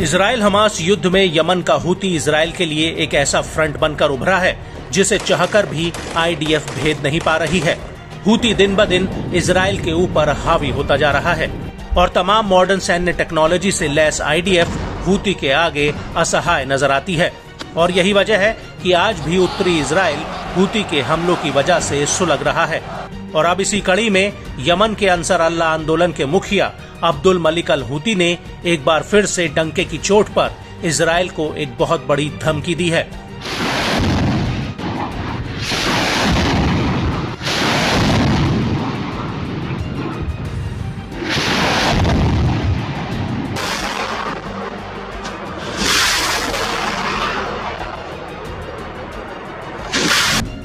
Israel Hamas युद्ध में Yemen का हूती इजराइल के लिए एक ऐसा फ्रंट बनकर उभरा है जिसे चाहकर भी आईडीएफ भेद नहीं पा रही है। हूती दिन ब दिन इजराइल के ऊपर हावी होता जा रहा है और तमाम मॉडर्न सैन्य टेक्नोलॉजी से लैस आईडीएफ हूती के आगे असहाय नजर आती है। और यही वजह है कि आज भी उत्तरी इजराइल हूती के हमलों की वजह से सुलग रहा है। और अब इसी कड़ी में यमन के अंसर अल्लाह आंदोलन के मुखिया अब्दुल मलिक अल हूती ने एक बार फिर से डंके की चोट पर इजराइल को एक बहुत बड़ी धमकी दी है।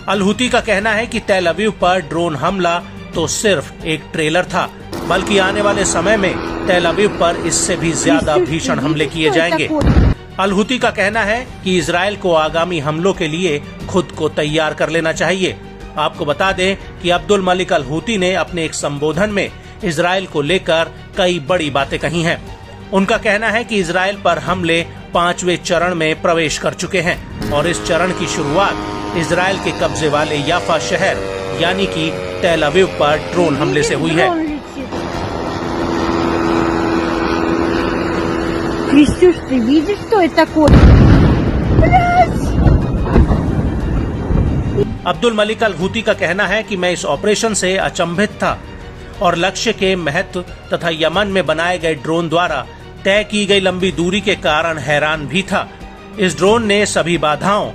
अल हूती का कहना है कि तेल अवीव पर ड्रोन हमला तो सिर्फ एक ट्रेलर था, बल्कि आने वाले समय में तेल अवीव पर इससे भी ज्यादा भीषण हमले किए जाएंगे। अल हूती का कहना है कि इजराइल को आगामी हमलों के लिए खुद को तैयार कर लेना चाहिए। आपको बता दें कि अब्दुल मलिक अल हूती ने अपने एक संबोधन में इजराइल को लेकर कई बड़ी बातें कही हैं। उनका कहना है कि इजराइल पर हमले 5वें चरण में प्रवेश कर चुके हैं और इस चरण की शुरुआत इजराइल के कब्जे वाले याफा शहर यानी कि तेल अवीव पर ड्रोन हमले से हुई है। अब्दुल मलिक अल हूती का कहना है कि मैं इस ऑपरेशन से अचंभित था और लक्ष्य के महत्व तथा यमन में बनाए गए ड्रोन द्वारा तय की गई लंबी दूरी के कारण हैरान भी था। इस ड्रोन ने सभी बाधाओं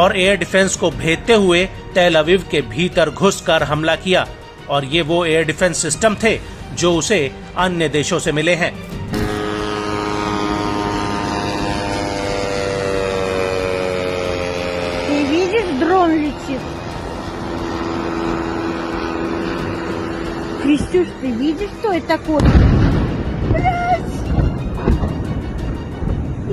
और एयर डिफेंस को भेदते हुए तेल अवीव के भीतर घुसकर हमला किया और ये वो एयर डिफेंस सिस्टम थे जो उसे अन्य देशों से मिले हैं।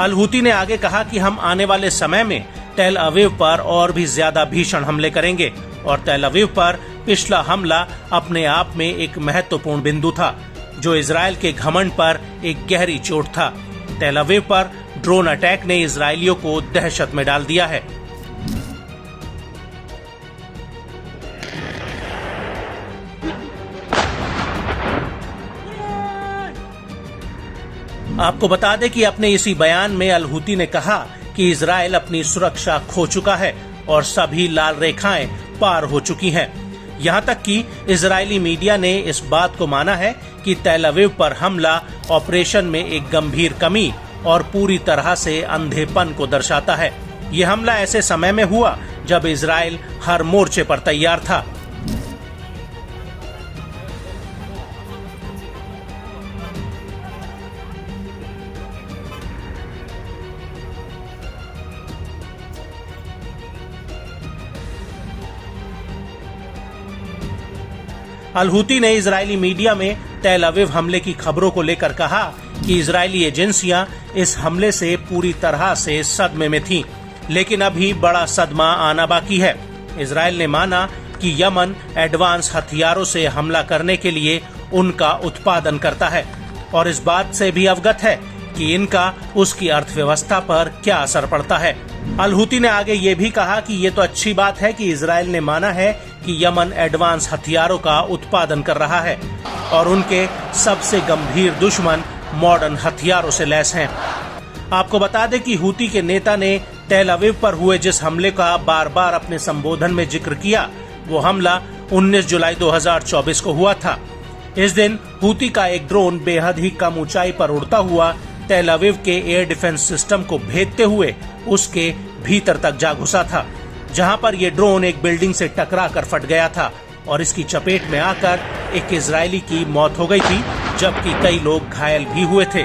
अल हूती ने आगे कहा कि हम आने वाले समय में तेल अवीव पर और भी ज्यादा भीषण हमले करेंगे और तेल अवीव पर पिछला हमला अपने आप में एक महत्वपूर्ण बिंदु था जो इजराइल के घमंड पर एक गहरी चोट था। तेल अवीव पर ड्रोन अटैक ने इजरायलियों को दहशत में डाल दिया है। आपको बता दें कि अपने इसी बयान में अल हूती ने कहा कि इजराइल अपनी सुरक्षा खो चुका है और सभी लाल रेखाएं पार हो चुकी हैं। यहां तक कि इजरायली मीडिया ने इस बात को माना है कि तेल अवीव पर हमला ऑपरेशन में एक गंभीर कमी और पूरी तरह से अंधेपन को दर्शाता है। ये हमला ऐसे समय में हुआ जब इजराइल हर मोर्चे पर तैयार था। अल हूती ने इजरायली मीडिया में तेल अवीव हमले की खबरों को लेकर कहा कि इजरायली एजेंसियां इस हमले से पूरी तरह से सदमे में थीं, लेकिन अभी बड़ा सदमा आना बाकी है। इजराइल ने माना कि यमन एडवांस हथियारों से हमला करने के लिए उनका उत्पादन करता है और इस बात से भी अवगत है कि इनका उसकी अर्थव्यवस्था पर क्या असर पड़ता है। अल हूती ने आगे ये भी कहा कि ये तो अच्छी बात है कि इजराइल ने माना है कि यमन एडवांस हथियारों का उत्पादन कर रहा है और उनके सबसे गंभीर दुश्मन मॉडर्न हथियारों से लैस हैं। आपको बता दें कि हूती के नेता ने तेल अवीव पर हुए जिस हमले का बार बार अपने संबोधन में जिक्र किया, वो हमला 19 जुलाई 2024 को हुआ था। इस दिन हूती का एक ड्रोन बेहद ही कम ऊंचाई पर उड़ता हुआ तेल अवीव के एयर डिफेंस सिस्टम को भेदते हुए उसके भीतर तक जा घुसा था, जहां पर यह ड्रोन एक बिल्डिंग से टकरा कर फट गया था और इसकी चपेट में आकर एक इजरायली की मौत हो गई थी, जबकि कई लोग घायल भी हुए थे।